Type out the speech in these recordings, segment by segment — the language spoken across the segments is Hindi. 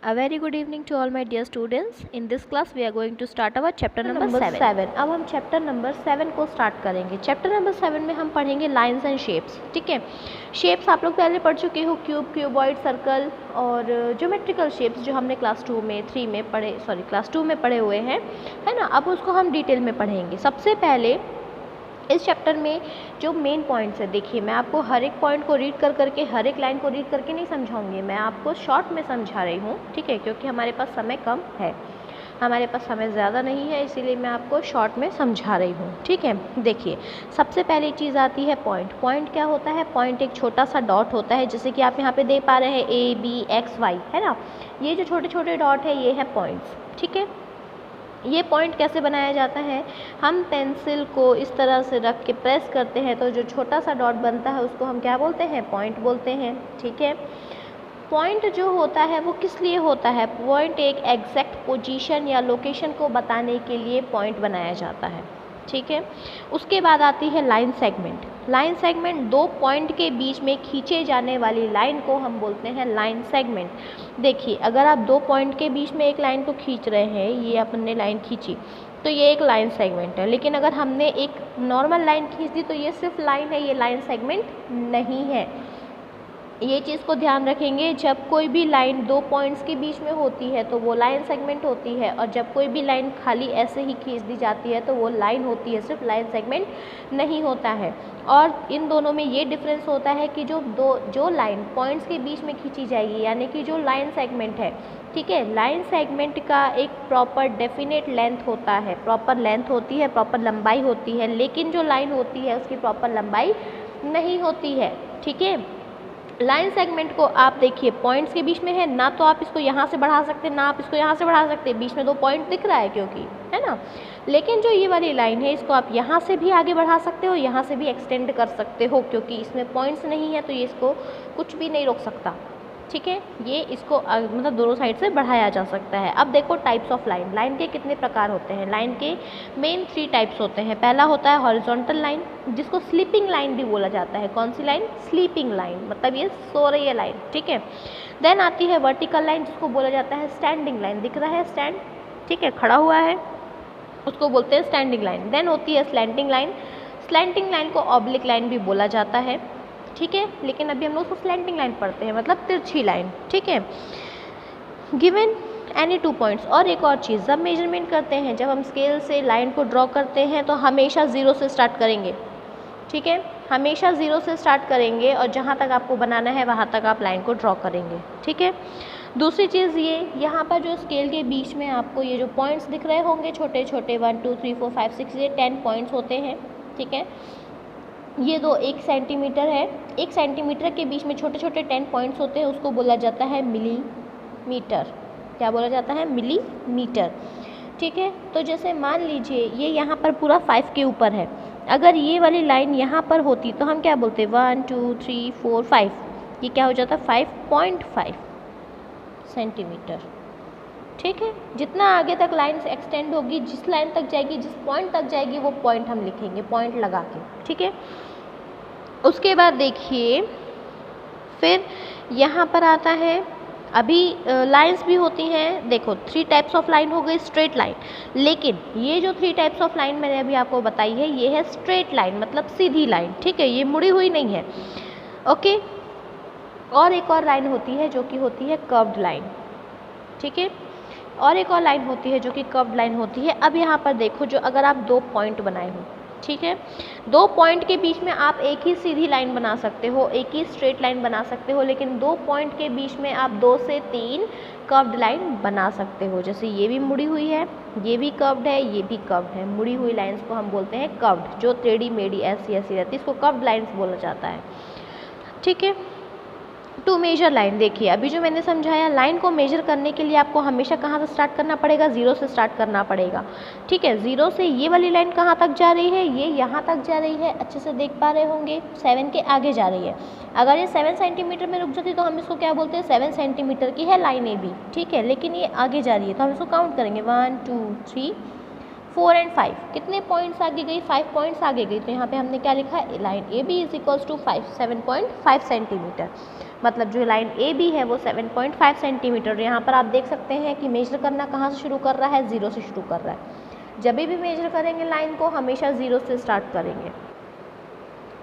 A very good evening to all my dear students. In this class we are going to start our chapter number 7. अब हम चैप्टर नंबर 7 को स्टार्ट करेंगे. चैप्टर नंबर 7 में हम पढ़ेंगे लाइंस एंड शेप्स. ठीक है, शेप्स आप लोग पहले पढ़ चुके हो, क्यूब, क्यूबॉइड, सर्कल और ज्योमेट्रिकल शेप्स जो हमने क्लास 2 में 3 में पढ़े, सॉरी क्लास 2 में पढ़े हुए हैं, है ना. अब उसको हम डिटेल में पढ़ेंगे. सबसे पहले इस चैप्टर में जो मेन पॉइंट्स है, देखिए मैं आपको हर एक पॉइंट को रीड कर करके, हर एक लाइन को रीड करके नहीं समझाऊंगी, मैं आपको शॉर्ट में समझा रही हूँ. ठीक है, क्योंकि हमारे पास समय कम है, हमारे पास समय ज़्यादा नहीं है, इसीलिए मैं आपको शॉर्ट में समझा रही हूँ. ठीक है, देखिए सबसे पहली चीज़ आती है पॉइंट. पॉइंट क्या होता है? पॉइंट एक छोटा सा डॉट होता है, जैसे कि आप यहाँ पे दे पा रहे हैं ए बी एक्स वाई, है ना. ये जो छोटे छोटे डॉट है ये है पॉइंट्स. ठीक है, ये पॉइंट कैसे बनाया जाता है? हम पेंसिल को इस तरह से रख के प्रेस करते हैं तो जो छोटा सा डॉट बनता है उसको हम क्या बोलते हैं? पॉइंट बोलते हैं. ठीक है, पॉइंट जो होता है वो किस लिए होता है? पॉइंट एक एग्जैक्ट पोजीशन या लोकेशन को बताने के लिए पॉइंट बनाया जाता है. ठीक है, उसके बाद आती है लाइन सेगमेंट. लाइन सेगमेंट दो पॉइंट के बीच में खींचे जाने वाली लाइन को हम बोलते हैं लाइन सेगमेंट. देखिए अगर आप दो पॉइंट के बीच में एक लाइन को खींच रहे हैं, ये अपने लाइन खींची तो ये एक लाइन सेगमेंट है. लेकिन अगर हमने एक नॉर्मल लाइन खींच दी तो ये सिर्फ लाइन है, ये लाइन सेगमेंट नहीं है. ये चीज़ को ध्यान रखेंगे, जब कोई भी लाइन दो पॉइंट्स के बीच में होती है तो वो लाइन सेगमेंट होती है, और जब कोई भी लाइन खाली ऐसे ही खींच दी जाती है तो वो लाइन होती है, सिर्फ लाइन सेगमेंट नहीं होता है. और इन दोनों में ये डिफरेंस होता है कि जो लाइन पॉइंट्स के बीच में खींची जाएगी, यानी कि जो लाइन सेगमेंट है, ठीक है, लाइन सेगमेंट का एक प्रॉपर डेफिनेट लेंथ होता है, प्रॉपर लेंथ होती है, प्रॉपर लंबाई होती है. लेकिन जो लाइन होती है उसकी प्रॉपर लंबाई नहीं होती है. ठीक है, लाइन सेगमेंट को आप देखिए पॉइंट्स के बीच में है ना, तो आप इसको यहाँ से बढ़ा सकते हैं, ना आप इसको यहाँ से बढ़ा सकते हैं, बीच में दो पॉइंट दिख रहा है क्योंकि, है ना. लेकिन जो ये वाली लाइन है इसको आप यहाँ से भी आगे बढ़ा सकते हो, यहाँ से भी एक्सटेंड कर सकते हो, क्योंकि इसमें पॉइंट्स नहीं है तो ये इसको कुछ भी नहीं रोक सकता. ठीक है, ये इसको मतलब दोनों साइड से बढ़ाया जा सकता है. अब देखो टाइप्स ऑफ लाइन. लाइन के कितने प्रकार होते हैं? लाइन के मेन 3 टाइप्स होते हैं. पहला होता है हॉरिजॉन्टल लाइन, जिसको स्लीपिंग लाइन भी बोला जाता है. कौन सी लाइन? स्लीपिंग लाइन, मतलब ये सो रही है लाइन. ठीक है, देन आती है वर्टिकल लाइन, जिसको बोला जाता है स्टैंडिंग लाइन. दिख रहा है स्टैंड, ठीक है, खड़ा हुआ है, उसको बोलते हैं स्टैंडिंग लाइन. देन होती है स्लैंटिंग लाइन. स्लैंटिंग लाइन को ऑब्लिक लाइन भी बोला जाता है. ठीक है, लेकिन अभी हम लोग उसको स्लैंटिंग लाइन पढ़ते हैं, मतलब तिरछी लाइन. ठीक है, गिवन एनी 2 पॉइंट्स. और एक और चीज़, जब मेजरमेंट करते हैं, जब हम स्केल से लाइन को ड्रॉ करते हैं तो हमेशा 0 से स्टार्ट करेंगे. ठीक है, हमेशा 0 से स्टार्ट करेंगे और जहाँ तक आपको बनाना है वहाँ तक आप लाइन को ड्रॉ करेंगे. ठीक है, दूसरी चीज़ ये, यहाँ पर जो स्केल के बीच में आपको ये जो पॉइंट्स दिख रहे होंगे छोटे छोटे, 1 2 3 4 5 6, ये 10 पॉइंट्स होते हैं. ठीक है, ये दो 1 सेंटीमीटर है, 1 सेंटीमीटर के बीच में छोटे छोटे 10 पॉइंट्स होते हैं, उसको बोला जाता है मिलीमीटर. क्या बोला जाता है? मिलीमीटर. ठीक है, तो जैसे मान लीजिए ये यहाँ पर पूरा 5 के ऊपर है, अगर ये वाली लाइन यहाँ पर होती तो हम क्या बोलते? 1 2 3 4 5, ये क्या हो जाता? 5.5 सेंटीमीटर. ठीक है, जितना आगे तक लाइन एक्सटेंड होगी, जिस लाइन तक जाएगी, जिस पॉइंट तक जाएगी, वो पॉइंट हम लिखेंगे पॉइंट लगा के. ठीक है, उसके बाद देखिए फिर यहाँ पर आता है, अभी लाइंस भी होती हैं. देखो 3 टाइप्स ऑफ लाइन हो गई. स्ट्रेट लाइन, लेकिन ये जो 3 टाइप्स ऑफ लाइन मैंने अभी आपको बताई है ये है स्ट्रेट लाइन, मतलब सीधी लाइन. ठीक है, ये मुड़ी हुई नहीं है. ओके, और एक और लाइन होती है जो कि होती है कर्व्ड लाइन. ठीक है, और एक और लाइन होती है जो कि कर्व्ड लाइन होती है. अब यहाँ पर देखो, जो अगर आप 2 पॉइंट बनाए हो, ठीक है, 2 पॉइंट के बीच में आप एक ही सीधी लाइन बना सकते हो, एक ही स्ट्रेट लाइन बना सकते हो, लेकिन 2 पॉइंट के बीच में आप 2 से 3 कर्व्ड लाइन बना सकते हो. जैसे ये भी मुड़ी हुई है, ये भी कर्व्ड है, ये भी कर्व्ड है. मुड़ी हुई लाइन्स को हम बोलते हैं कर्व्ड, जो टेढ़ी मेढ़ी ऐसी ऐसी रहती है, इसको कर्व्ड लाइन्स बोला जाता है. ठीक है, टू मेजर लाइन. देखिए अभी जो मैंने समझाया, लाइन को मेजर करने के लिए आपको हमेशा कहाँ से स्टार्ट करना पड़ेगा? 0 से स्टार्ट करना पड़ेगा. ठीक है, 0 से ये वाली लाइन कहाँ तक जा रही है? ये यहाँ तक जा रही है, अच्छे से देख पा रहे होंगे, 7 के आगे जा रही है. अगर ये 7 सेंटीमीटर में रुक जाती तो हम इसको क्या बोलते हैं? 7 सेंटीमीटर की है लाइन ए भी. ठीक है, लेकिन ये आगे जा रही है तो हम इसको काउंट करेंगे 1 2 3 4 एंड 5 कितने पॉइंट्स आगे गई, 5 पॉइंट्स आगे गई। तो यहाँ पे हमने क्या लिखा है, line A B is equals to 7.5 centimetre. मतलब जो लाइन ए बी है वो 7.5 सेंटीमीटर। यहाँ पर आप देख सकते हैं कि मेजर करना कहाँ से शुरू कर रहा है, 0 से शुरू कर रहा है। जब भी मेजर करेंगे लाइन को हमेशा 0 से स्टार्ट करेंगे।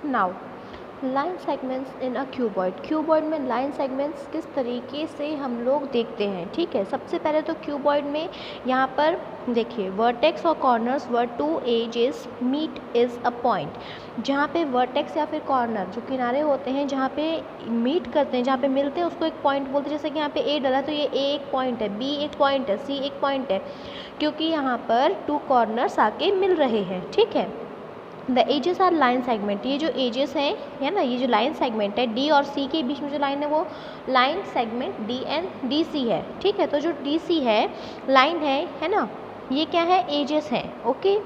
Now line segments in a cuboid. Cuboid में लाइन सेगमेंट्स किस तरीके से हम लोग देखते हैं, ठीक है। सबसे पहले तो क्यूबॉइड में यहाँ पर देखिए वर्टेक्स और corners where two edges meet is a point. जहाँ पे वर्टेक्स या फिर कॉर्नर जो किनारे होते हैं जहाँ पे मीट करते हैं, जहाँ पे मिलते हैं उसको एक पॉइंट बोलते हैं। जैसे कि यहाँ पे ए डला तो ये ए एक पॉइंट है, बी एक पॉइंट है, सी एक पॉइंट है, क्योंकि यहाँ पर 2 कॉर्नर्स आके मिल रहे हैं, ठीक है। The edges are line segment. ये जो एजेस हैं है ना, ये जो लाइन सेगमेंट है डी और सी के बीच में जो लाइन है वो line segment D and D C है, ठीक है। तो जो डी सी है लाइन है ना, ये क्या है, एजेस हैं, okay.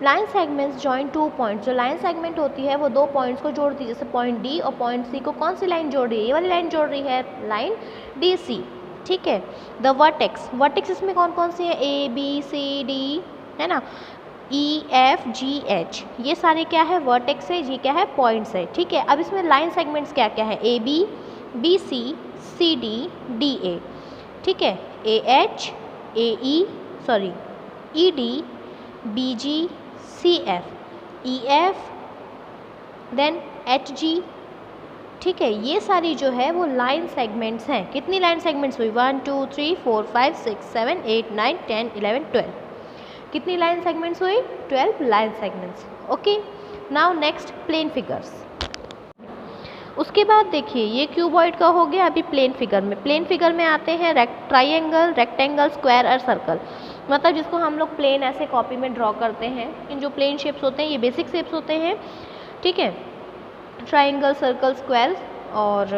Line segments join 2 points. जो लाइन सेगमेंट होती है वो 2 पॉइंट्स को जोड़ती है। जैसे पॉइंट डी और पॉइंट सी को कौन सी लाइन जोड़ रही है, ये वाली लाइन जोड़ रही है, लाइन डी सी, ठीक है। द वर्टेक्स, वर्टेक्स इसमें कौन कौन सी है, ए बी सी डी है ना, ई एफ जी एच, ये सारे क्या है, वर्टेक्स है, ये क्या है, पॉइंट्स है, ठीक है। अब इसमें लाइन सेगमेंट्स क्या क्या है, A B, B C, C D, D A, ठीक है। A H, A E sorry E D, B G, C F, E F, then H G, ठीक है। ये सारी जो है वो लाइन सेगमेंट्स हैं। कितनी लाइन सेगमेंट्स हुई, 1 2 3 4 5 6 7 8 9 10 11 12। कितनी लाइन सेगमेंट्स हुई, 12 line segments, okay. Now next plane figures. उसके बाद देखिए ये क्यूबॉइड का हो गया। अभी प्लेन फिगर में, प्लेन फिगर में आते हैं ट्राइंगल, रेक्टेंगल, स्क्वायर और सर्कल। मतलब जिसको हम लोग प्लेन ऐसे कॉपी में ड्रॉ करते हैं। इन जो प्लेन शेप्स होते हैं ये बेसिक शेप्स होते हैं, ठीक है। ट्राइंगल, सर्कल, स्क्वायर और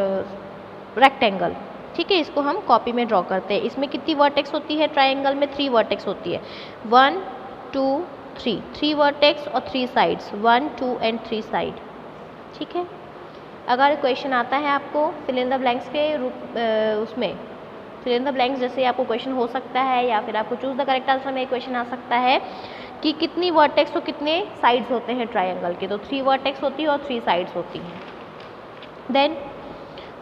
रेक्टेंगल, ठीक है। इसको हम कॉपी में ड्रॉ करते हैं। इसमें कितनी वर्टेक्स होती है, ट्राइंगल में 3 वर्टेक्स होती है, 1 2 3, 3 वर्टेक्स और 3 साइड्स, 1 2 एंड 3 साइड, ठीक है। अगर क्वेश्चन आता है आपको फिल इन द ब्लैंक्स के रूप उसमें फिल इन द ब्लैंक्स जैसे आपको क्वेश्चन हो सकता है, या फिर आपको चूज द करेक्ट आंसर में क्वेश्चन आ सकता है कि कितनी वर्टेक्स और कितने साइड्स होते हैं ट्राइंगल के, तो 3 वर्टेक्स होती है और 3 साइड्स होती हैं। देन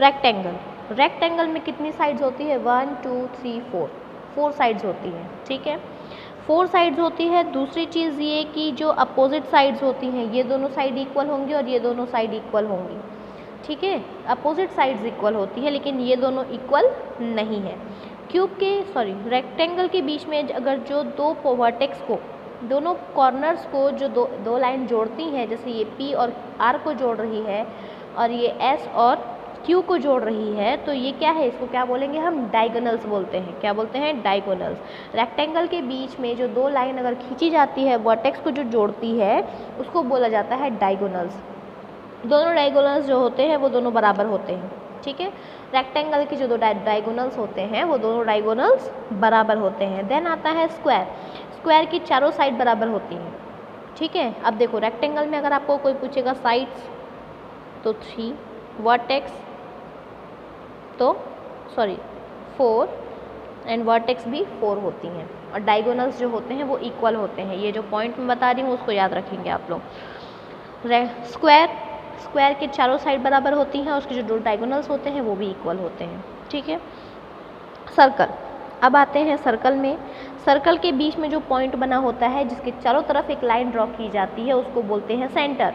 रेक्टेंगल, रेक्टेंगल में कितनी साइड्स होती है, 1 2 3 4, 4 साइड्स होती हैं, ठीक है। 4 साइड्स होती है। दूसरी चीज़ ये कि जो अपोजिट साइड्स होती हैं ये दोनों साइड इक्वल होंगी और ये दोनों साइड इक्वल होंगी, ठीक है। अपोजिट साइड्स इक्वल होती है लेकिन ये दोनों इक्वल नहीं है। क्यूब के सॉरी रेक्टेंगल के बीच में अगर जो 2 वर्टेक्स को, दोनों कॉर्नर्स को जो दो लाइन जोड़ती हैं, जैसे ये पी और आर को जोड़ रही है और ये एस और क्यू को जोड़ रही है, तो ये क्या है, इसको क्या बोलेंगे हम, डायगोनल्स बोलते हैं। क्या बोलते हैं, डायगोनल्स। रेक्टेंगल के बीच में जो 2 लाइन अगर खींची जाती है वर्टेक्स को जो जोड़ती है उसको बोला जाता है डायगोनल्स। दोनों डायगोनल्स जो होते हैं वो दोनों बराबर होते हैं, ठीक है। रेक्टेंगल के जो 2 डायगोनल्स होते हैं वो दोनों डायगोनल्स बराबर होते हैं। देन आता है स्क्वायर, स्क्वायर की चारों साइड बराबर होती हैं, ठीक है। अब देखो रेक्टेंगल में अगर आपको कोई पूछेगा साइड्स तो 3, वर्टेक्स तो 4 एंड वर्टेक्स भी 4 होती हैं, और डायगोनल्स जो होते हैं वो इक्वल होते हैं। ये जो पॉइंट मैं बता रही हूँ उसको याद रखेंगे आप लोग। स्क्वायर के चारों साइड बराबर होती हैं और उसके जो 2 डायगोनल्स होते हैं वो भी इक्वल होते हैं, ठीक है। सर्कल, अब आते हैं सर्कल में। सर्कल के बीच में जो पॉइंट बना होता है जिसके चारों तरफ एक लाइन ड्रॉ की जाती है उसको बोलते हैं सेंटर,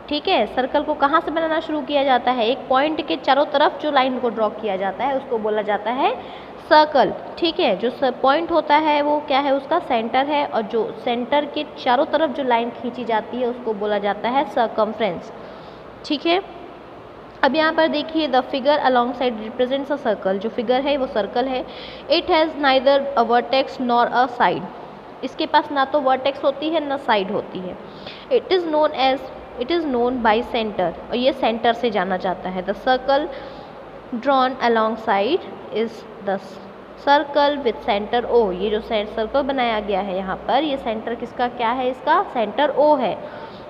ठीक है। सर्कल को कहाँ से बनाना शुरू किया जाता है, एक पॉइंट के चारों तरफ जो लाइन को ड्रॉ किया जाता है उसको बोला जाता है सर्कल, ठीक है। जो पॉइंट होता है वो क्या है, उसका सेंटर है, और जो सेंटर के चारों तरफ जो लाइन खींची जाती है उसको बोला जाता है सर्कमफ्रेंस, ठीक है। अब यहाँ पर देखिए the figure along side represents a circle. जो फिगर है वो सर्कल है। It has neither a vertex nor a side. इसके पास ना तो वर्टेक्स होती है ना साइड होती है। It is known by centre, और ये सेंटर से जाना जाता है। The circle drawn along side is the circle with centre O. ये जो सर्कल बनाया गया है यहाँ पर, ये सेंटर किसका क्या है, इसका सेंटर ओ है।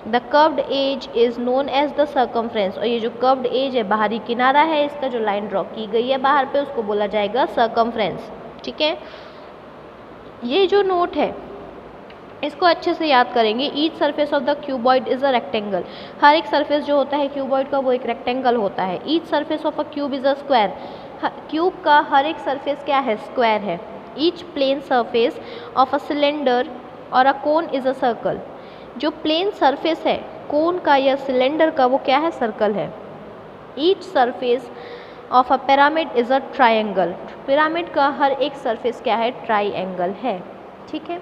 The curved edge is known as the circumference, और ये जो कर्व्ड एज है, बाहरी किनारा है इसका, जो लाइन ड्रॉ की गई है बाहर पे, उसको बोला जाएगा सर्कमफ्रेंस, ठीक है। ये जो नोट है इसको अच्छे से याद करेंगे। Each surface of the cuboid is a rectangle. हर एक सरफेस जो होता है क्यूबॉइड का वो एक रेक्टेंगल होता है। Each surface of a cube is a square. Cube का हर एक सरफेस क्या है, स्क्वायर है। Each plane surface of a cylinder और a cone is a circle. जो प्लेन सरफेस है कोन का या सिलेंडर का वो क्या है, सर्कल है। Each surface of a pyramid is a triangle. Pyramid का हर एक सरफेस क्या है, ट्राइंगल है। ठीक है,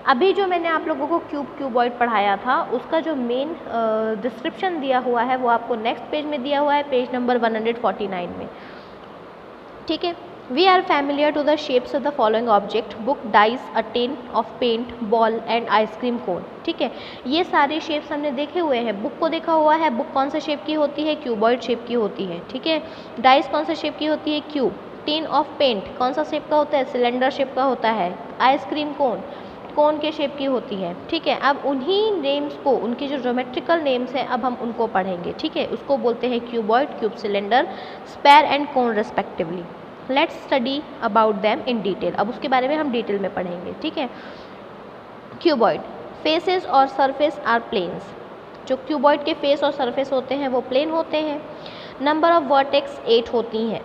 अभी जो मैंने आप लोगों को क्यूबॉइड पढ़ाया था उसका जो मेन डिस्क्रिप्शन दिया हुआ है वो आपको नेक्स्ट पेज में दिया हुआ है, पेज नंबर 149 में। ठीक है, we are familiar to the shapes of the following object, book, dice, a tin of paint, ball and ice cream cone. ठीक है, ये सारे शेप्स हमने देखे हुए हैं। बुक को देखा हुआ है, बुक कौन से शेप की होती है, क्यूबॉइड शेप की होती है। ठीक है, डाइस कौन से शेप की होती है, क्यूब। टिन ऑफ पेंट कौन सा शेप का होता है, सिलेंडर शेप का होता है। आइसक्रीम कोन कोन के शेप की होती है। ठीक है, अब उन्हीं नेम्स को, उनके जो ज्योमेट्रिकल नेम्स हैं अब हम उनको पढ़ेंगे। ठीक है, उसको बोलते हैं cuboid, cube, cylinder, square and cone respectively. Let's study about them in detail. अब उसके बारे में हम डिटेल में पढ़ेंगे। ठीक है, क्यूबॉइड फेसेस और सरफेस आर प्लेन्स। जो क्यूबॉइड के फेस और सरफेस होते हैं वो प्लेन होते हैं। नंबर ऑफ वर्टेक्स 8 होती हैं।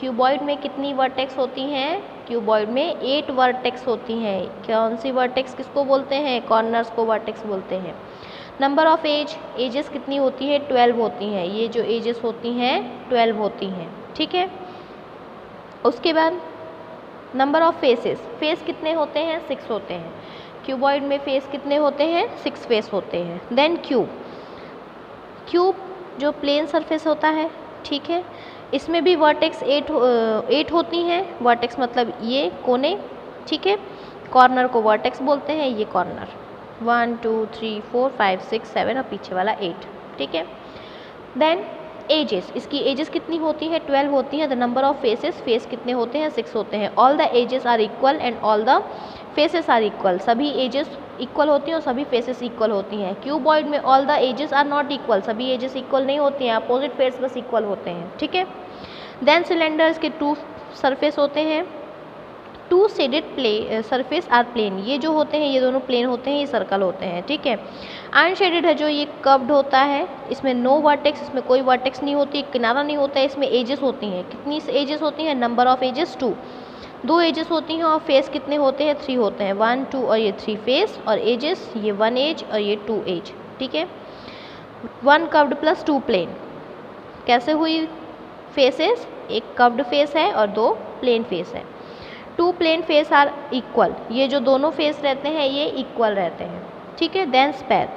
क्यूबॉइड में कितनी वर्टेक्स होती हैं, क्यूबॉइड में 8 वर्टेक्स होती हैं। कौन सी वर्टेक्स किसको बोलते हैं, कॉर्नर्स को वर्टेक्स बोलते हैं। नंबर ऑफ एजेस कितनी होती है, 12 होती हैं। ये जो एजेस होती हैं 12 होती हैं। ठीक है, उसके बाद नंबर ऑफ फेसेस, फेस कितने होते हैं, 6 होते हैं। क्यूबॉइड में फेस कितने होते हैं, 6 फेस होते हैं। देन क्यूब जो प्लेन सरफेस होता है, ठीक है, इसमें भी वर्टेक्स 8 होती हैं। वर्टेक्स मतलब ये कोने। ठीक है, कॉर्नर को वर्टेक्स बोलते हैं। ये कॉर्नर 1 2 3 4 5 6 7 और पीछे वाला 8। ठीक है, देन एजेस, इसकी एजेस कितनी होती है, 12 होती हैं। The number of faces, face कितने होते हैं, 6 होते हैं। All the edges are equal and all the faces are equal. सभी एजेस इक्वल होती हैं और सभी फेसेस इक्वल होती हैं। क्यूबॉइड में all the edges are not equal, सभी एजेस इक्वल नहीं होती हैं, अपोजिट फेस बस इक्वल होते हैं। ठीक है, देन सिलेंडर्स के 2 सरफेस होते हैं। 2 शेडेड सरफेस आर प्लेन। ये जो होते हैं ये दोनों प्लेन होते हैं, ये सर्कल होते हैं। ठीक है, अनशेडेड है जो ये कर्व्ड होता है, इसमें नो वर्टेक्स, इसमें कोई वर्टेक्स नहीं होती, किनारा नहीं होता है। इसमें एजेस होती हैं। कितनी एजेस होती हैं, नंबर ऑफ एजेस 2 एजेस होती हैं। और फेस कितने होते हैं, 3 होते हैं। 1 2 और ये 3 फेस, और एजेस ये 1 एज और ये 2 एज। ठीक है, 1 कर्व्ड प्लस 2 प्लेन। कैसे हुई फेसेस, एक कर्व्ड फेस है और 2 प्लेन फेस है। 2 प्लेन फेस आर इक्वल, ये जो दोनों फेस रहते हैं ये इक्वल रहते हैं। ठीक है, then sphere,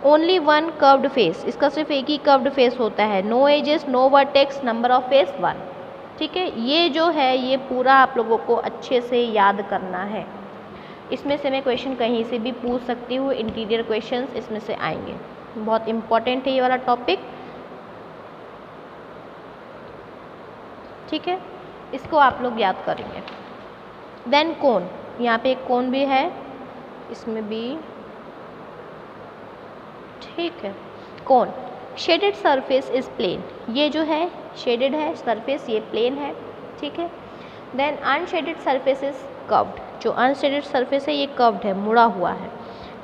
only 1 curved face, इसका सिर्फ एक ही कर्व्ड फेस होता है। No edges, no vertex, number of face 1। ठीक है, ये जो है ये पूरा आप लोगों को अच्छे से याद करना है। इसमें से मैं क्वेश्चन कहीं से भी पूछ सकती हूँ, इंटीरियर क्वेश्चंस इसमें से आएंगे। बहुत इंपॉर्टेंट है ये वाला टॉपिक। ठीक है, इसको आप लोग याद करेंगे। देन कोन, यहाँ पे एक कोन भी है, इसमें भी। ठीक है, कोन शेडेड सरफेस इज प्लेन, ये जो है शेडेड है सरफेस, ये प्लेन है। ठीक है, then unshaded surface is curved, जो अनशेडेड सरफेस है ये कर्व्ड है, मुड़ा हुआ है।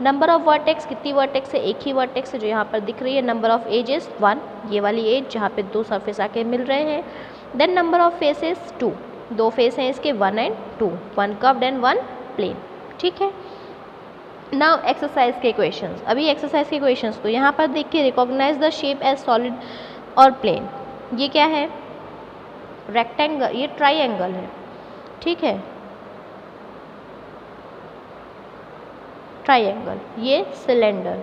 नंबर ऑफ वर्टेक्स, कितनी वर्टेक्स है, एक ही वर्टेक्स है जो यहाँ पर दिख रही है। नंबर ऑफ एजेस 1, ये वाली एज जहाँ पे 2 सरफेस आके मिल रहे हैं। Then number of faces 2 face हैं इसके, 1 एंड 2, 1 कर्व्ड एंड 1 प्लेन। ठीक है, नाउ एक्सरसाइज के क्वेश्चंस। अभी एक्सरसाइज के क्वेश्चंस को यहाँ पर देख के recognise the shape as solid और प्लेन। ये क्या है, रेक्टेंगल, ये ट्राइंगल है। ठीक है, ट्राइंगल, ये cylinder.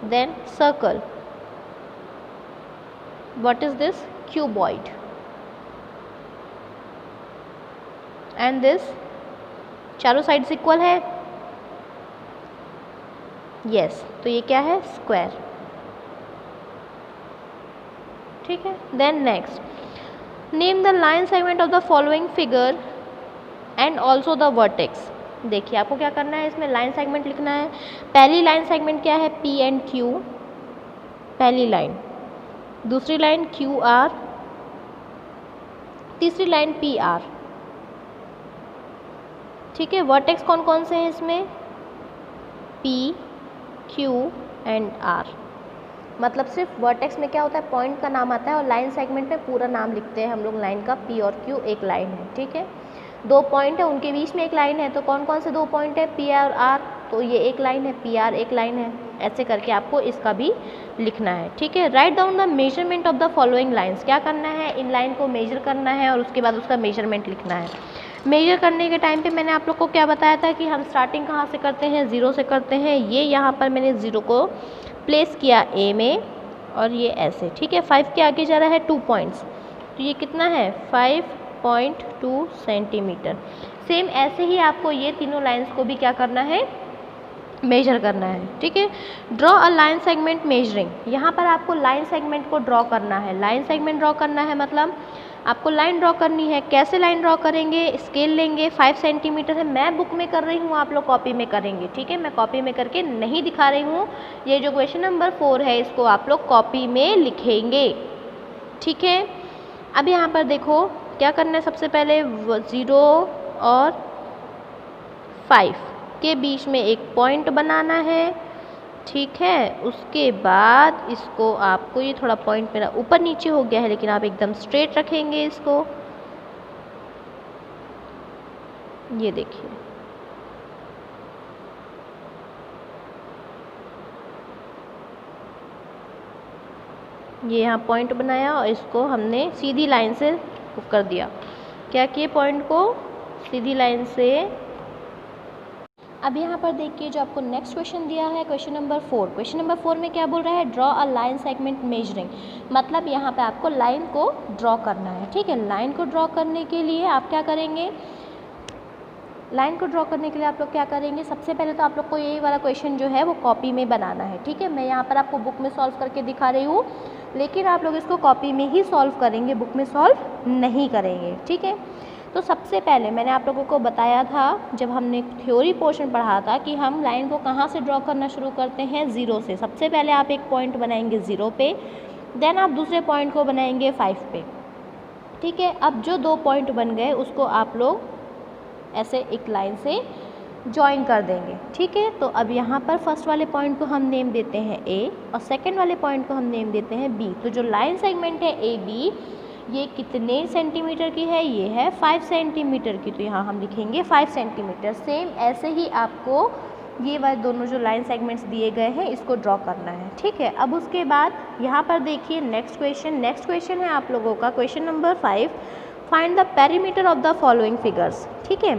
Then circle, what is this, cuboid. And this, चारों साइड्स इक्वल है, यस, तो ये क्या है, स्क्वायर। ठीक है, then next, name the line segment of the following figure and also the vertex. देखिए आपको क्या करना है, इसमें लाइन सेगमेंट लिखना है। पहली लाइन सेगमेंट क्या है, पी एंड क्यू, पहली लाइन। दूसरी लाइन क्यू आर, तीसरी लाइन पी आर। ठीक ठीक है। वर्टेक्स कौन कौन से हैं इसमें? P, Q and R। मतलब सिर्फ वर्टेक्स में क्या होता है, पॉइंट का नाम आता है, और लाइन सेगमेंट में पूरा नाम लिखते हैं हम लोग लाइन का। P और Q एक लाइन है, ठीक है। दो पॉइंट है, उनके बीच में एक लाइन है, तो कौन कौन से दो पॉइंट है? P और R, तो ये एक लाइन है, PR एक लाइन है। ऐसे करके आपको इसका भी लिखना है, ठीक है। Write down the measurement of the following lines. क्या करना है? इन लाइन को मेजर करना है और उसके बाद उसका मेजरमेंट लिखना है। मेजर करने के टाइम पे मैंने आप लोग को क्या बताया था कि हम स्टार्टिंग कहाँ से करते हैं? 0 से करते हैं। ये यहाँ पर मैंने 0 को प्लेस किया A में, और ये ऐसे, ठीक है। 5 के आगे जा रहा है 2 पॉइंट्स, तो ये कितना है? 5.2 सेंटीमीटर। सेम ऐसे ही आपको ये तीनों लाइंस को भी क्या करना है? मेजर करना है, ठीक है। Draw a line segment measuring. यहाँ पर आपको लाइन सेगमेंट को ड्रॉ करना है। लाइन सेगमेंट ड्रॉ करना है मतलब आपको लाइन ड्रॉ करनी है। कैसे लाइन ड्रॉ करेंगे? स्केल लेंगे, 5 सेंटीमीटर है। मैं बुक में कर रही हूँ, आप लोग कॉपी में करेंगे, ठीक है। मैं कॉपी में करके नहीं दिखा रही हूँ। ये जो क्वेश्चन नंबर 4 है इसको आप लोग कॉपी में लिखेंगे, ठीक है। अब यहाँ पर देखो क्या करना है। सबसे पहले 0 और 5 के बीच में एक पॉइंट बनाना है, ठीक है। उसके बाद इसको आपको, ये थोड़ा पॉइंट मेरा ऊपर नीचे हो गया है, लेकिन आप एकदम स्ट्रेट रखेंगे इसको। ये देखिए, ये यहाँ पॉइंट बनाया और इसको हमने सीधी लाइन से हुक कर दिया। क्या किए? पॉइंट को सीधी लाइन से। अब यहाँ पर देखिए जो आपको नेक्स्ट क्वेश्चन दिया है, क्वेश्चन नंबर 4। क्वेश्चन नंबर 4 में क्या बोल रहा है? Draw a line segment measuring. मतलब यहाँ पे आपको लाइन को ड्रॉ करना है, ठीक है। लाइन को ड्रॉ करने के लिए आप क्या करेंगे? लाइन को ड्रॉ करने के लिए आप लोग क्या करेंगे? सबसे पहले तो आप लोग को यही वाला क्वेश्चन जो है वो कॉपी में बनाना है, ठीक है। मैं यहाँ पर आपको बुक में सॉल्व करके दिखा रही हूँ, लेकिन आप लोग इसको कॉपी में ही सॉल्व करेंगे, बुक में सॉल्व नहीं करेंगे, ठीक है। तो सबसे पहले मैंने आप लोगों को बताया था जब हमने थ्योरी पोर्शन पढ़ा था कि हम लाइन को कहाँ से ड्रॉ करना शुरू करते हैं? 0 से। सबसे पहले आप एक पॉइंट बनाएंगे 0 पे, देन आप दूसरे पॉइंट को बनाएंगे 5 पे, ठीक है। अब जो 2 पॉइंट बन गए उसको आप लोग ऐसे एक लाइन से ज्वाइन कर देंगे, ठीक है। तो अब यहाँ पर फर्स्ट वाले पॉइंट को हम नेम देते हैं A और सेकेंड वाले पॉइंट को हम नेम देते हैं B। तो जो लाइन सेगमेंट है AB, ये कितने सेंटीमीटर की है? ये है 5 सेंटीमीटर की, तो यहाँ हम लिखेंगे 5 सेंटीमीटर। सेम ऐसे ही आपको ये वाले दोनों जो लाइन सेगमेंट्स दिए गए हैं इसको ड्रॉ करना है, ठीक है। अब उसके बाद यहाँ पर देखिए नेक्स्ट क्वेश्चन है आप लोगों का question number 5। Find the perimeter of the following figures, ठीक है।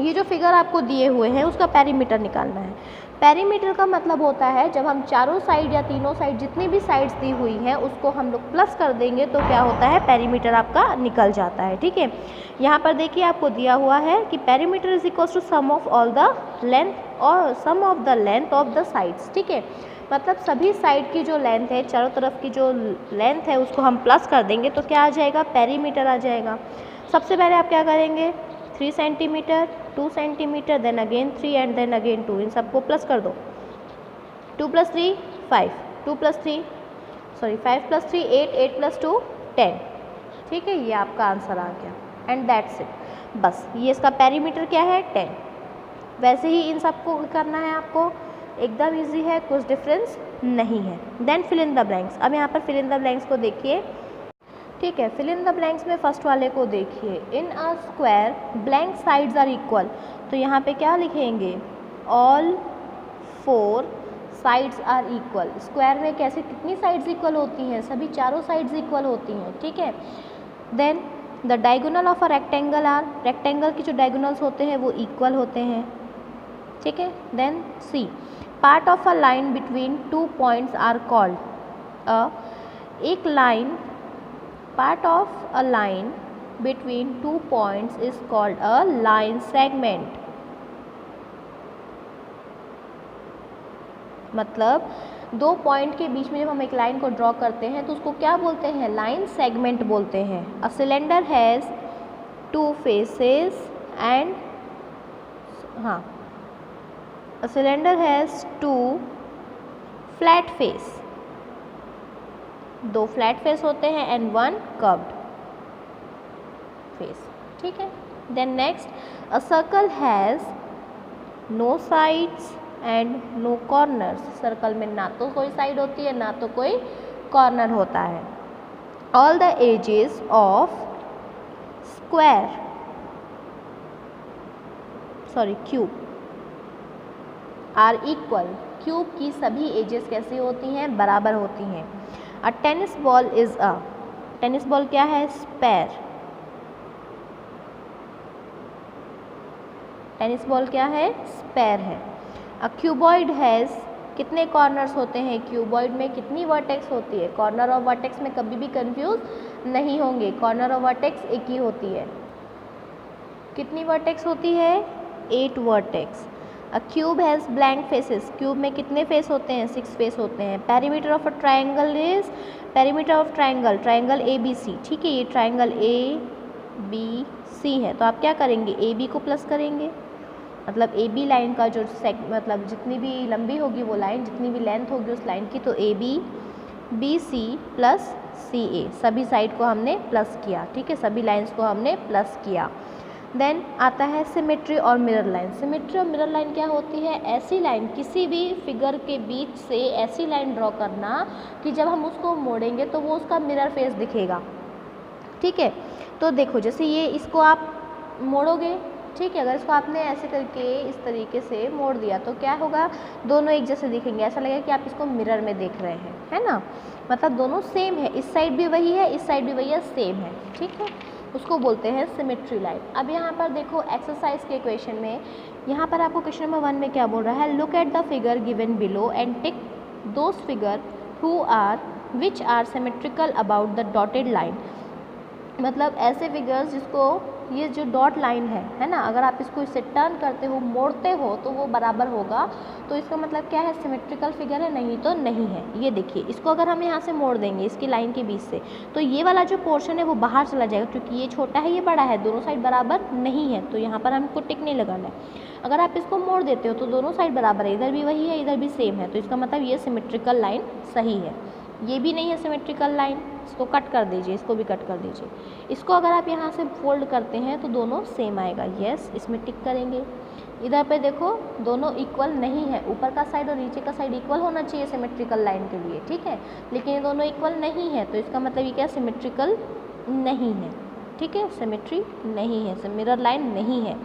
ये जो फिगर आपको दिए हुए हैं उसका पेरीमीटर निकालना है। पेरीमीटर का मतलब होता है जब हम चारों साइड या तीनों साइड जितनी भी साइड्स दी हुई हैं उसको हम लोग प्लस कर देंगे तो क्या होता है? पेरीमीटर आपका निकल जाता है, ठीक है। यहाँ पर देखिए आपको दिया हुआ है कि perimeter is equal to sum of all the length और sum of the length of the sides, ठीक है। मतलब सभी साइड की जो लेंथ है, चारों तरफ की जो लेंथ है उसको हम प्लस कर देंगे तो क्या आ जाएगा? पेरीमीटर आ जाएगा। सबसे पहले आप क्या करेंगे? 3 centimetre, 2 centimetre, then again 3 and then again 2, इन सबको प्लस कर दो। 2 + 3 5, 2 + 3 सॉरी 5 + 3 8, 8 + 2 10, ठीक है। ये आपका आंसर आ गया एंड दैट्स इट। बस ये इसका पेरीमीटर क्या है? 10। वैसे ही इन सबको करना है आपको, एकदम इजी है, कुछ डिफरेंस नहीं है। Then fill in the blanks. अब यहाँ पर फिल इन द ब्लैंक्स को देखिए, ठीक है। फिल इन द ब्लैंक्स में फर्स्ट वाले को देखिए। In a square blank sides are equal, तो यहाँ पे क्या लिखेंगे? All 4 sides are equal. Square में कैसे कितनी साइड्स इक्वल होती हैं? सभी चारों साइड्स इक्वल होती हैं, ठीक है। Then the diagonal of a rectangle are, rectangle की जो डायगोनल्स होते हैं वो इक्वल होते हैं, ठीक है। Then C, part of a line between 2 points are called. एक line, part of a line between 2 points is called a line segment. मतलब 2 पॉइंट के बीच में जब हम एक लाइन को ड्रॉ करते हैं तो उसको क्या बोलते हैं? लाइन सेगमेंट बोलते हैं। A cylinder has 2 faces and a cylinder has 2 flat face, 2 flat face होते हैं एंड 1 कर्व्ड। फेस, ठीक है। Then next, a circle has no sides and no corners. सर्कल में ना तो कोई साइड होती है ना तो कोई कॉर्नर होता है। All the edges of square, sorry cube, are equal. Cube की सभी एजेस कैसी होती हैं, बराबर होती हैं। A tennis ball is a, tennis ball क्या है, स्पेयर। टेनिस बॉल क्या है, स्पेयर है। अ क्यूबॉइड हैज़, कितने कॉर्नर्स होते हैं, क्यूबॉइड में कितनी वर्टेक्स होती है। कॉर्नर और वर्टेक्स में कभी भी कंफ्यूज नहीं होंगे, कॉर्नर और वर्टेक्स एक ही होती है। कितनी वर्टेक्स होती है, 8 vertex. A cube has blank faces, cube में कितने फेस होते हैं, 6 फेस होते हैं। Perimeter of a triangle is, perimeter of triangle, triangle A B C, ठीक है, ये ट्राइंगल ए बी सी है, तो आप क्या करेंगे, ए बी को प्लस करेंगे, मतलब ए बी लाइन का जो मतलब जितनी भी लंबी होगी वो लाइन, जितनी भी लेंथ होगी उस लाइन की, तो A B, B C plus C A, सभी साइड को हमने प्लस किया, ठीक है, सभी लाइंस को हमने प्लस किया। देन आता है सिमेट्री और मिरर लाइन। सिमेट्री और मिरर लाइन क्या होती है, ऐसी लाइन, किसी भी फिगर के बीच से ऐसी लाइन ड्रॉ करना कि जब हम उसको मोड़ेंगे तो वो उसका मिरर फेस दिखेगा, ठीक है। तो देखो जैसे ये, इसको आप मोड़ोगे, ठीक है, अगर इसको आपने ऐसे करके इस तरीके से मोड़ दिया तो क्या होगा, दोनों एक जैसे दिखेंगे, ऐसा लगेगा कि आप इसको मिरर में देख रहे हैं, है ना, मतलब दोनों सेम है, इस साइड भी वही है, इस साइड भी वही है, सेम है, ठीक है, उसको बोलते हैं सिमेट्री लाइन। अब यहाँ पर देखो एक्सरसाइज के क्वेश्चन में, यहाँ पर आपको क्वेश्चन नंबर 1 में क्या बोल रहा है, look at the figure given below and tick those figure who are which are symmetrical about the dotted line. मतलब ऐसे फिगर्स जिसको ये जो डॉट लाइन है ना, अगर आप इसको इससे टर्न करते हो, मोड़ते हो तो वो बराबर होगा, तो इसका मतलब क्या है, सिमेट्रिकल फिगर है, नहीं तो नहीं है। ये देखिए, इसको अगर हम यहाँ से मोड़ देंगे इसकी लाइन के बीच से, तो ये वाला जो पोर्शन है वो बाहर चला जाएगा, क्योंकि ये छोटा है ये बड़ा है, दोनों साइड बराबर नहीं है, तो यहाँ पर हमको टिक नहीं लगाना है। अगर आप इसको मोड़ देते हो तो दोनों साइड बराबर है, इधर भी वही है इधर भी सेम है, तो इसका मतलब ये सिमेट्रिकल लाइन सही है। ये भी नहीं है सिमेट्रिकल लाइन, इसको कट कर दीजिए, इसको भी कट कर दीजिए। इसको अगर आप यहाँ से फोल्ड करते हैं तो दोनों सेम आएगा, यस, इसमें टिक करेंगे। इधर पे देखो दोनों इक्वल नहीं है, ऊपर का साइड और नीचे का साइड इक्वल होना चाहिए सिमेट्रिकल लाइन के लिए, ठीक है, लेकिन ये दोनों इक्वल नहीं है, तो इसका मतलब ये क्या, सिमेट्रिकल नहीं है, ठीक है, सिमेट्री नहीं है, मिरर लाइन नहीं है।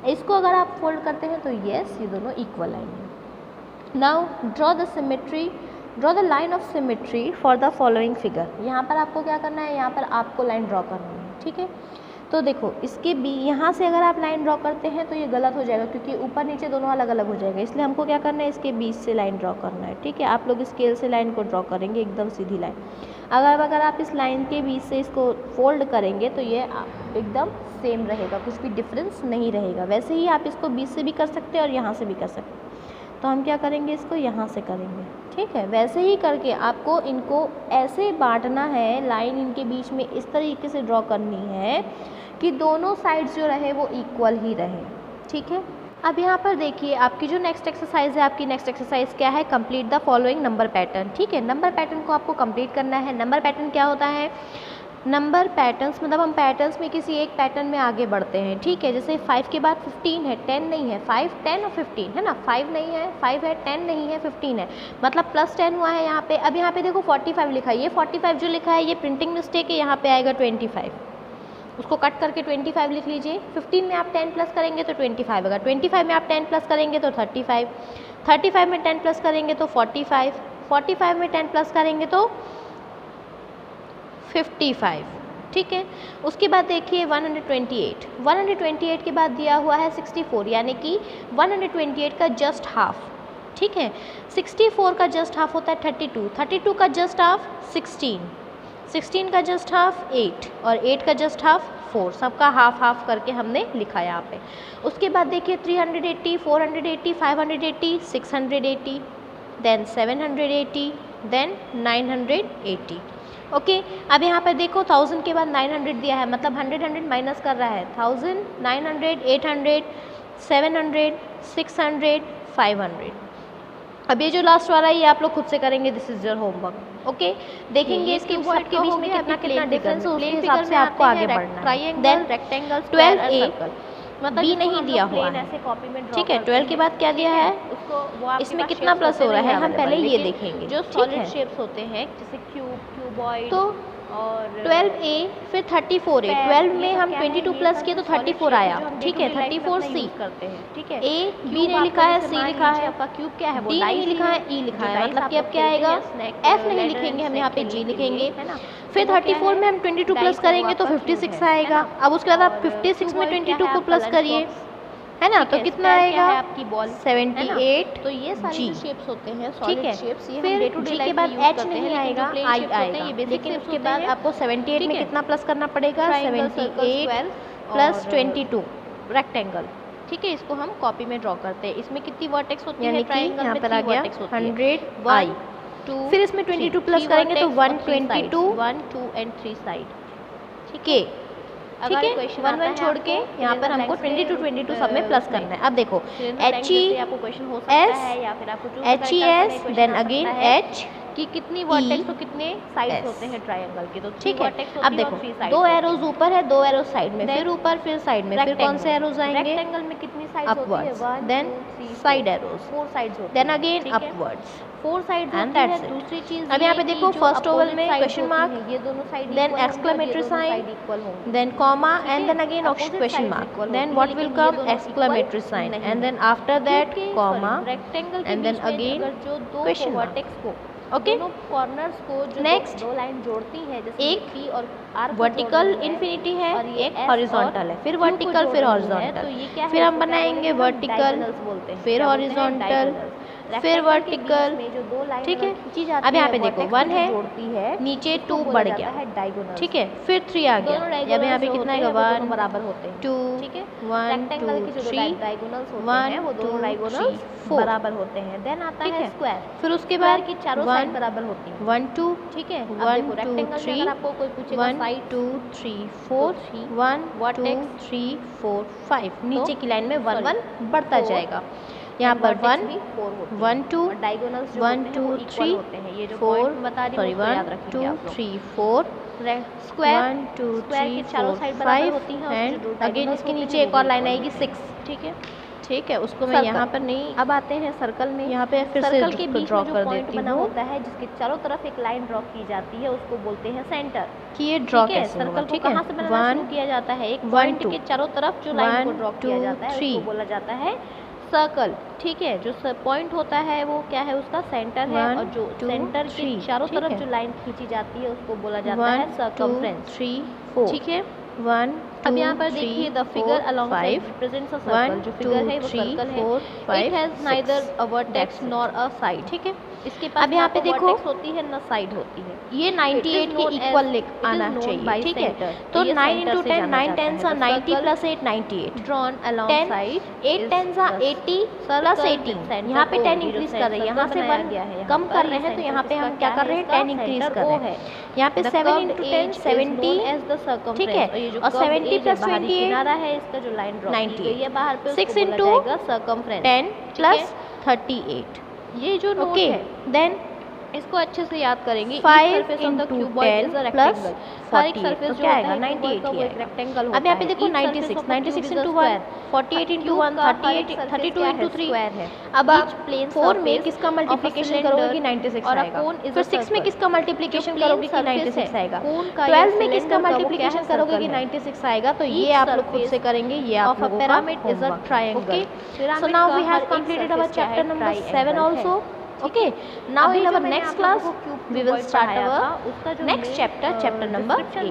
इसको अगर आप फोल्ड करते हैं तो यस, ये दोनों इक्वल लाइन है। Now draw the symmetry, draw the line of symmetry for the following figure. यहाँ पर आपको क्या करना है, यहाँ पर आपको लाइन ड्रॉ करनी है, ठीक है। तो देखो इसके भी यहाँ से अगर आप लाइन ड्रॉ करते हैं तो ये गलत हो जाएगा, क्योंकि ऊपर नीचे दोनों अलग अलग हो जाएगा, इसलिए हमको क्या करना है, इसके बीच से लाइन ड्रॉ करना है, ठीक है। आप लोग स्केल से लाइन को ड्रॉ करेंगे, एकदम सीधी लाइन। अगर आप इस लाइन के बीच से इसको फोल्ड करेंगे तो ये एकदम सेम रहेगा, कुछ भी डिफरेंस नहीं रहेगा। वैसे ही आप इसको बीच से भी कर सकते हैं और यहाँ से भी कर सकते हैं, तो हम क्या करेंगे, इसको यहाँ से करेंगे, ठीक है। वैसे ही करके आपको इनको ऐसे बांटना है, लाइन इनके बीच में इस तरीके से ड्रॉ करनी है कि दोनों साइड्स जो रहे वो इक्वल ही रहे, ठीक है। अब यहाँ पर देखिए आपकी जो नेक्स्ट एक्सरसाइज है, आपकी नेक्स्ट एक्सरसाइज क्या है, complete the following number pattern, ठीक है। नंबर पैटर्न को आपको कंप्लीट करना है। नंबर पैटर्न क्या होता है, नंबर पैटर्न्स मतलब हम पैटर्न्स में किसी एक पैटर्न में आगे बढ़ते हैं, ठीक है। जैसे 5 के बाद 15 है, 10 नहीं है, 5, 10 और 15 है ना, 5 नहीं है, 5 है, 10 नहीं है, 15 है, मतलब प्लस 10 हुआ है यहाँ पे। अब यहाँ पे देखो 45 लिखा है, ये 45 जो लिखा है ये प्रिंटिंग मिस्टेक है, यहाँ पे आएगा 25, उसको कट करके 25 लिख लीजिए। 15 में आप 10 प्लस करेंगे तो 25 आएगा, 25 में आप 10 प्लस करेंगे तो 35, 35 में 10 प्लस करेंगे तो 45, 45 में 10 प्लस करेंगे तो 55, ठीक है। उसके बाद देखिए 128, 128 के बाद दिया हुआ है 64, यानी कि 128 का जस्ट हाफ, ठीक है। 64 का जस्ट हाफ होता है 32, 32 का जस्ट हाफ 16, 16 का जस्ट हाफ 8 और 8 का जस्ट हाफ 4, सबका हाफ हाफ करके हमने लिखा यहाँ पे। उसके बाद देखिए 380, 480, 580, 680, देन 780, देन 980, ओके। अब यहाँ पर देखो 1000 के बाद 900 दिया है, मतलब 100 100 माइनस कर रहा है, 1000, 900, 800, 700, 600, 500। अब ये जो लास्ट वाला है ये आप लोग खुद से करेंगे, this is your homework. Okay, देखेंगे इसके सबके बीच में कितना कितना डिफरेंस है, उसके हिसाब से आपको आगे बढ़ना है। देन रेक्टेंगल 12A मतलब बी नहीं दिया हुआ है, ऐसे कॉपी में ठीक है। 12 के बाद क्या दिया है, उसको वो इसमें कितना प्लस हो रहा है, हम पहले ये देखेंगे। जो सॉलिड शेप्स होते हैं जैसे क्यूब, क्यूबॉइड तो और 12A फिर 34A, 12 में हम 22 प्लस किए तो 34 आया, ठीक है। 34C करते हैं, ठीक है। ए बी नहीं लिखा है, सी लिखा है, आपका क्यूब क्या है, वो डी नहीं लिखा है, ई लिखा है, मतलब कि अब क्या आएगा, एफ नहीं लिखेंगे हम यहाँ पे, जी लिखेंगे, है ना। फिर 34 में हम 22 प्लस करेंगे तो 56 आएगा। अब उसके बाद आप 56 में 22 को प्लस करिए, है ना, तो कितना आएगा, आपकी बॉल 78। तो ये सारी जो शेप्स होते हैं सॉलिड शेप्स, ये फिर डे टू डे जी के बाद एच नहीं आएगा, आई आएगा, लेकिन उसके बाद आपको 78 में कितना प्लस करना पड़ेगा, 78 प्लस 22 रेक्टेंगल, ठीक है। इसको हम कॉपी में ड्रॉ करते हैं। इसमें कितनी वर्टेक्स होती है, यानी कि यहाँ पर आ गया 100 आई। 2 फिर इसमें 22 प्लस करेंगे तो 122 1 2 एंड 3 साइड, ठीक है, ठीक है। 1 1 छोड़ के यहाँ पर हमको 22 सब में प्लस करना है। अब देखो H E S then again H कि कितनी वर्टेक्स तो कितने साइड्स होते हैं ट्रायंगल के, तो ठीक है। अब देखो 2 एरोज ऊपर है, 2 एरोज साइड में, फिर ऊपर फिर साइड में, फिर कौन से एरोज आएंगे, रेक्टेंगल में कितनी साइड्स होती है, 1 देन साइड एरोज, 4 साइड्स होती है, देन अगेन अपवर्ड्स, 4 साइड्स होती है। दूसरी चीज अब यहाँ पे देखो फर्स्ट ओवल में क्वेश्चन मार्क, ये दोनों side then exclamatory sign, equal होंगे, then comma and then again question mark, then what will come exclamatory sign and then after that comma rectangle and then again जो दो क्वेश्चन वर्टेक्स को, ओके। दोनों कॉर्नर्स को जो नेक्स्ट दो लाइन जोड़ती है, जैसे एक पी और आर वर्टिकल इन्फिनिटी है, एक हॉरिजॉन्टल है, फिर वर्टिकल फिर हॉरिजॉन्टल, तो ये क्या है, फिर हम बनाएंगे वर्टिकल फिर हॉरिजॉन्टल फिर वर्टिकल, में जो दो लाइन ठीक है। खींची जाती अब यहाँ है, पे देखो vertex 1 है, जोड़ती है, नीचे उसको 2 बोला बढ़ जाता गया, है diagonals। ठीक है, फिर 3 आ गया, दोनों अब यहाँ पे diagonals कितना जो आएगा, होते हैं, वो 1 बराबर होते हैं, 2 ठीक है। 1 रेक्टेंगल 2 के जो 3 डायगोनल्स होते 1 हैं वो दोनों 2 डायगोनल्स 3 4 बराबर होते हैं। देन आता ठीक है है। स्क्वायर, फिर उसके स्क्वायर बाद की चारों साइड बराबर होती हैं, 1 2 ठीक है। अब 1 देखो 2 रेक्टेंगल में 3 अगर आपको कोई पूछेगा 1 साइड 2 3 4 1 2 3 4 5, नीचे की लाइन में 1 1 बढ़ता जाएगा। यहाँ पर 1 1 2 डायगोनल्स 1 2 3 होते हैं, ये जो 4 पॉइंट बता रही हूँ उसको याद 1 रखेंगे 2 आप लोग। 3 4 स्क्वायर 1 2 स्क्वायर 3 की चारों 4 साइड बराबर 5 होती हैं, एंड अगेन इसके नीचे एक और लाइन आएगी 6, ठीक है। ठीक है। उसको मैं यहाँ पर नहीं, अब आते हैं सर्कल में। यहाँ पे फिर से सर्कल के बीच ड्रॉ में जो कर पॉइंट देती बना हूँ होता है, जिसके चारों तरफ एक लाइन ड्रॉ की जाती है, उसको बोलते हैं सेंटर। कि ये ड्रॉ ठीक है, कैसे होगा, सर्कल को ठीक है। कहाँ से बनाना शुरू किया जाता है, एक पॉइंट के चारों तरफ जो लाइन को ड्रॉ किया जाता है उसको बोला जाता है सर्कल, ठीक है। जो पॉइंट होता है वो क्या है, उसका सेंटर है, और जो सेंटर के चारों तरफ जो लाइन खींची जाती है उसको बोला जाता है सर्कमफ्रेंस, 3 4, ठीक है। 1 अब यहाँ पर देखिए the figure along represents a circle, जो फिगर है वो सर्कल है, it has neither a vertex nor a side, ठीक है। इसके पास अब यहाँ पे देखो वर्टेक्स होती है ना साइड होती है, ये 98 के इक्वल आना चाहिए, ठीक है। तो 9 into 10 9 10s are 90 plus 8 98 drawn along 10 side 8 10s are 80 plus 18, यहाँ पे 10 इंक्रीज कर रहे हैं, यहाँ से 1 कम कर रहे हैं, तो यहाँ पे हम क्या कर रहे हैं, 10 इंक्रीज कर रहे हैं। यहाँ पे 7 into 10 70, ठीक है, और 70 plus 28 किनारा है इसका जो लाइन ड्रॉ की गई है बाहर पे, 6 into 10 plus 38, ये जो नोट है, देन इसको अच्छे से याद करेंगे। 5 into 10 plus 40, सरफेस तो क्या आएगा, 98 ही एक रेक्टेंगल आएगा। अब यहाँ पे देखो 96 into 1 48 into 1 38 32 into 3 है। अब आप 4 में किसका मल्टीप्लिकेशन करोगे कि 96 और आएगा, कोन इज फिर 6 में किसका मल्टीप्लिकेशन करोगे कि 96 आएगा, 12 में किसका मल्टीप्लिकेशन करोगे कि 96 आएगा। तो ये आप लोग खुद से करेंगे, ये आप लोगों का pyramid is a triangle. So now we have completed our chapter number 7 also. Okay, now in our next class we will start our next chapter, chapter number 8.